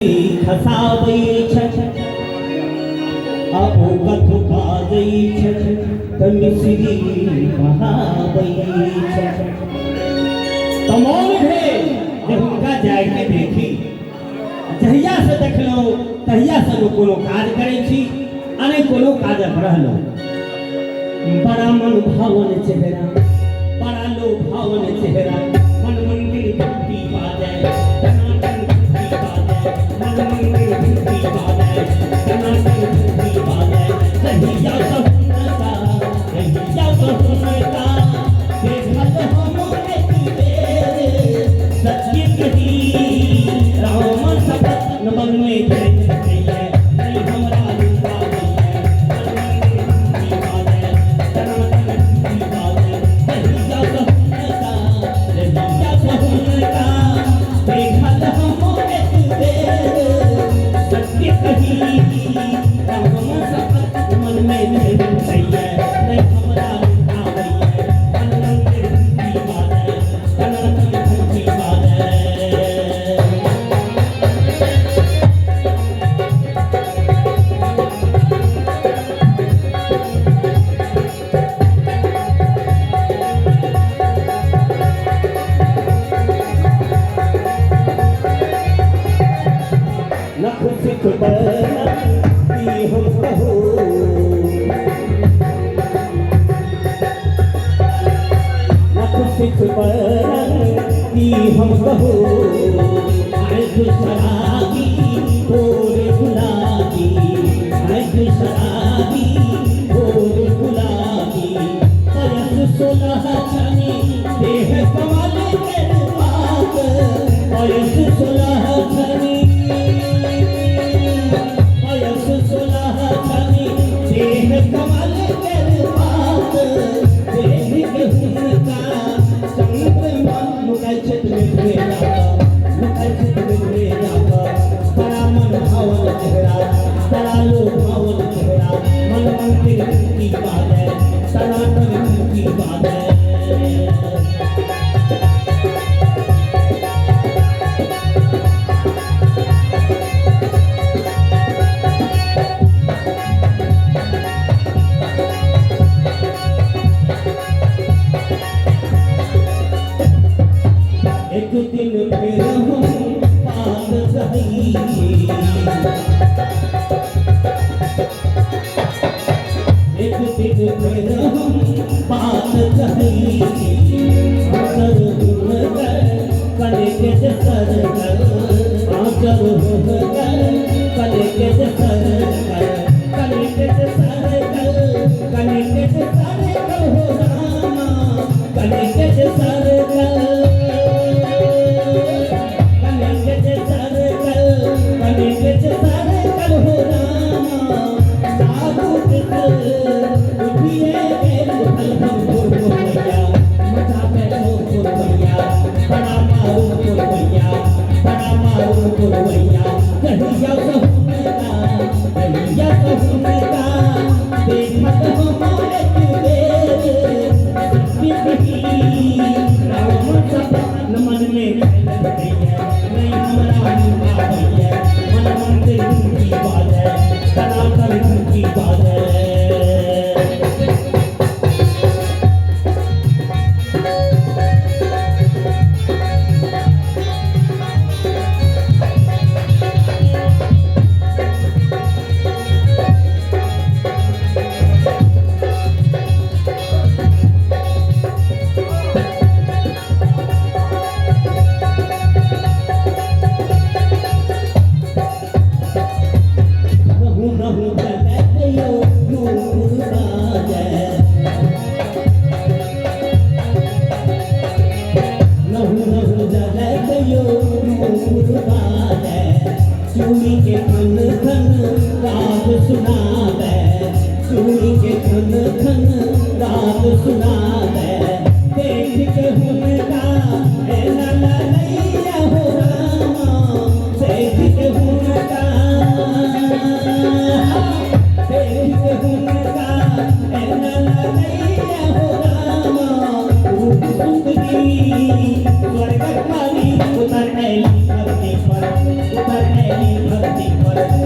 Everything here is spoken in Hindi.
खसाबै छछ आपो कथु काजै छछ त मिश्री बहाबै छछ। तमौन भेल जे हुनका जाय के देखी, जहिया से देखलहुँ तहिया से कोनो काज करै छी आ नहि कोनो काजक रहलहुँ। बड़ा मन भावन चेहरा, बड़ा लो भावन चेहरा, मन मंदिर घंटी बाजै, टनाटन घंटी बाजै, मन मंदिर घंटी बाजै, टनाटन घंटी बाजै। कहिया सहुनता, कहिया सहुनता, देखल हम एक बेर, सच्ची कही राम शपथ न मन में धरि है, नहीं हमरा लुभावै है, मन मंदिर घंटी बाजै, टनाटन घंटी बाजै। कहिया सहुनता, कहिया सहुनता, देखल हम एक बेर, सच्ची कही राम शपथ मन में धरि है, नहीं हमरा लुभावै है, मन मंदिर घंटी बाजै, टनाटन घंटी बाजै। नख सिख बरती हम कहो, नख सिख बरती हम कहो, आँख शराबी भोर गुलाबी, आँख शराबी भोर गुलाबी। बयस 16 छनी देह कमल के पाक, बयस 16 छनी, बयस 16 छनी देह कमल के पाक। देह के हुनका चंद्रमा मुकै क्षेत्र में हुए जाता, मुकै क्षेत्र में हुए जाता। बड़ा मन भावन चेहरा, बड़ा लोक भावन चेहरा, मन मंदिर घंटी बाजै, टनाटन घंटी बाजै। एक दिन फिर हम पाल रही, एक दिन फिर हम पाल रही, आंचल हुनकर कलेके से सर कर, आंचल हुनकर कलेके से सर कर, कलेके से सर कर, कलेके से सर कर हो रामा, कलेके से सर कर, मन में नहीं हमरा लुभावै है, मन मंदिर घंटी बाजै, टनाटन घंटी बाजै। चूड़ी के खन खन राग सुनावे, चूड़ी के खन खन राग सुनावे। देख के हुनका एना ललैया हो रामा, देख के हुनका, देख के हुनका एना ललैया हो रामा। रूप सुंदरी स्वर्ग वाली उतर आइली धरती पर, उतर आइली धरती पर